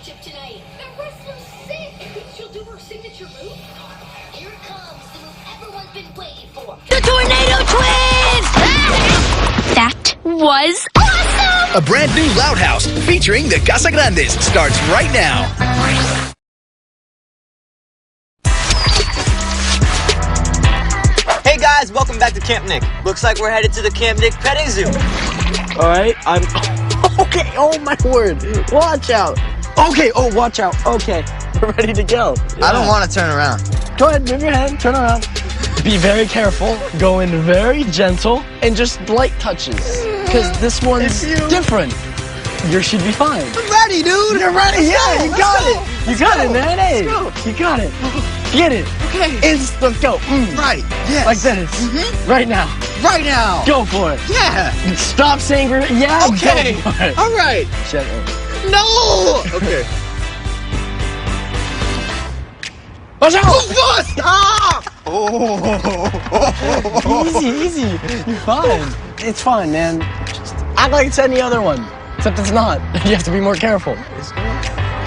championship tonight. That wrestler's sick. Think she'll do her signature move? Here it comes, the move everyone's been waiting for. The Tornado Twins! That was awesome! A brand new Loud House featuring the Casagrandes starts right now. Hey guys, welcome back to Camp Nick. Looks like we're headed to the Camp Nick petting zoo. Alright, I'm... Okay, oh my word. Watch out. Okay, oh, watch out. Okay, we're ready to go. I don't want to turn around. Go ahead, move your head, turn around. Be very careful, go in very gentle, and just light touches. Because this one's different. Yours should be fine. I'm ready, dude. You're ready, yeah, you got it. You got it, man, hey. You got it. Get it. Okay. Let's go. Right, yes. Like this. Right now. Right now. Go for it. Yeah. Stop saying, yeah, okay. Go for it. All right. Gently. No. Okay. Watch out. Stop. Easy, easy. You're fine. It's fine, man. Just act like it's any other one. Except it's not. You have to be more careful.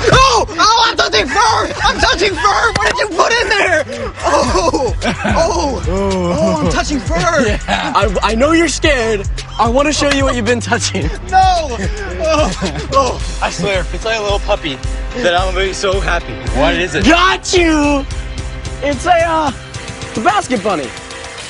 Oh! Oh, I'm touching fur! I'm touching fur! What did you put in there? Oh, I'm touching fur! Yeah, I know you're scared. I want to show you what you've been touching. No! I swear, if it's like a little puppy, then I'm gonna be so happy. What is it? Got you! It's a basket bunny.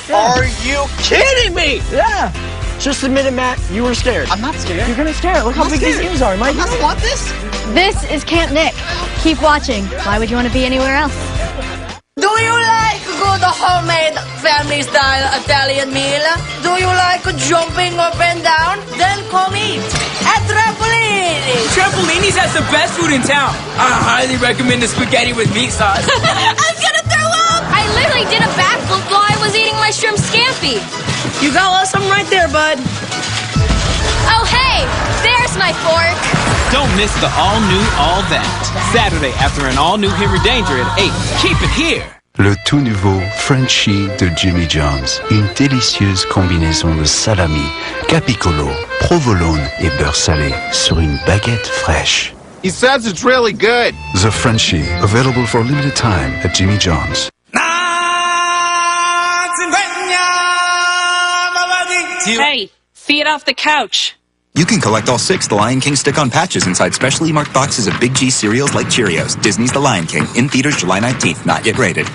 Yeah. Are you kidding me? Yeah. Just admit it, Matt. You were scared. I'm not scared. You're gonna scare. Look how big these ears are, Mike. I don't want this. This is Camp Nick. Keep watching. Why would you want to be anywhere else? Do you like good homemade family-style Italian meal? Do you like jumping up and down? Then come eat at Trampolini. Trampolini's has the best food in town. I highly recommend the spaghetti with meat sauce. I'm gonna throw up! I literally did a backflip while I was eating my shrimp scampi. You got something right there, bud. Oh, hey! There's my fork. Don't miss the all-new All That. Saturday after an all-new Henry Danger at 8. Keep it here. Le tout nouveau Frenchie de Jimmy John's. Une délicieuse combinaison de salami, capicolo, provolone et beurre salé sur une baguette fraîche. He says it's really good. The Frenchie, available for a limited time at Jimmy John's. Hey, feet off the couch. You can collect all 6 The Lion King stick-on patches inside specially marked boxes of Big G cereals like Cheerios. Disney's The Lion King, in theaters July 19th, not yet rated.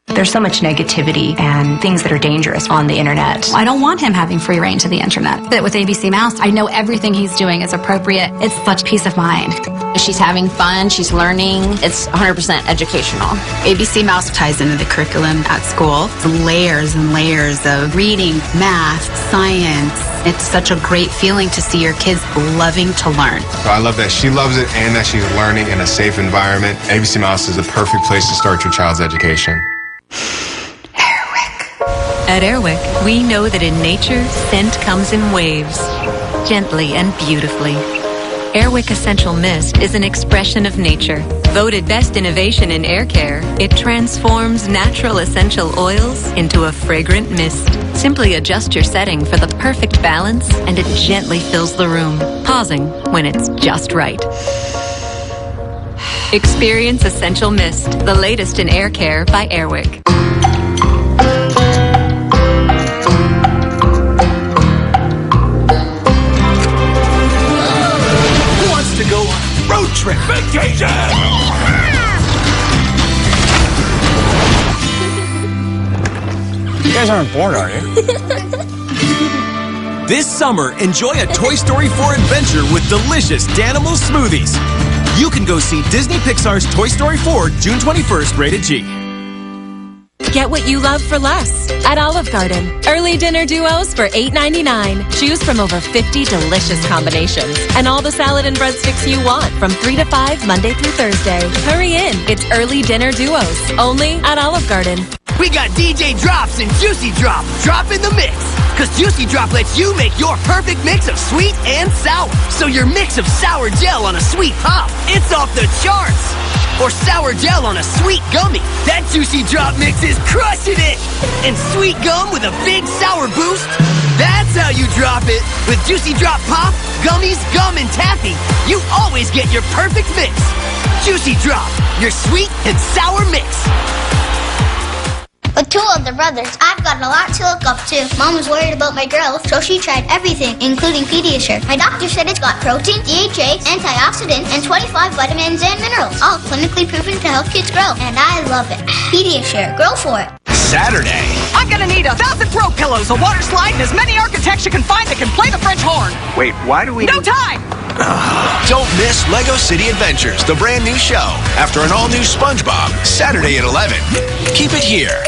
There's so much negativity and things that are dangerous on the internet. I don't want him having free reign to the internet. But with ABC Mouse, I know everything he's doing is appropriate. It's such peace of mind. She's having fun, she's learning. It's 100% educational. ABC Mouse ties into the curriculum at school. It's layers and layers of reading, math, science. It's such a great feeling to see your kids loving to learn. So I love that she loves it and that she's learning in a safe environment. ABC Mouse is the perfect place to start your child's education. At Airwick, we know that in nature, scent comes in waves, gently and beautifully. Airwick Essential Mist is an expression of nature. Voted best innovation in air care, it transforms natural essential oils into a fragrant mist. Simply adjust your setting for the perfect balance, and it gently fills the room, pausing when it's just right. Experience Essential Mist, the latest in air care by Airwick. To go on a road trip. Vacation! You guys aren't bored, are you? This summer, enjoy a Toy Story 4 adventure with delicious Danimal smoothies. You can go see Disney Pixar's Toy Story 4, June 21st, rated G. Get what you love for less at Olive Garden. Early dinner duos for $8.99. Choose from over 50 delicious combinations. And all the salad and breadsticks you want from 3 to 5 Monday through Thursday. Hurry in. It's early dinner duos. Only at Olive Garden. We got DJ Drops and Juicy Drop. Drop in the mix. Cause Juicy Drop lets you make your perfect mix of sweet and sour. So your mix of sour gel on a sweet pop, it's off the charts. Or sour gel on a sweet gummy. That Juicy Drop mix is crushing it. And sweet gum with a big sour boost, that's That's how you drop it. With Juicy Drop Pop, gummies, gum, and taffy, you always get your perfect mix. Juicy Drop, your sweet and sour mix. With two older brothers, I've got a lot to look up to. Mom was worried about my growth, so she tried everything, including Pediasure. My doctor said it's got protein, DHA, antioxidants, and 25 vitamins and minerals, all clinically proven to help kids grow. And I love it. Pediasure, grow for it. Saturday. I'm gonna need 1,000 throw pillows, a water slide, and as many architects you can find that can play the French horn. Wait, why do we... No time! Don't miss Lego City Adventures, the brand new show. After an all-new SpongeBob, Saturday at 11. Keep it here.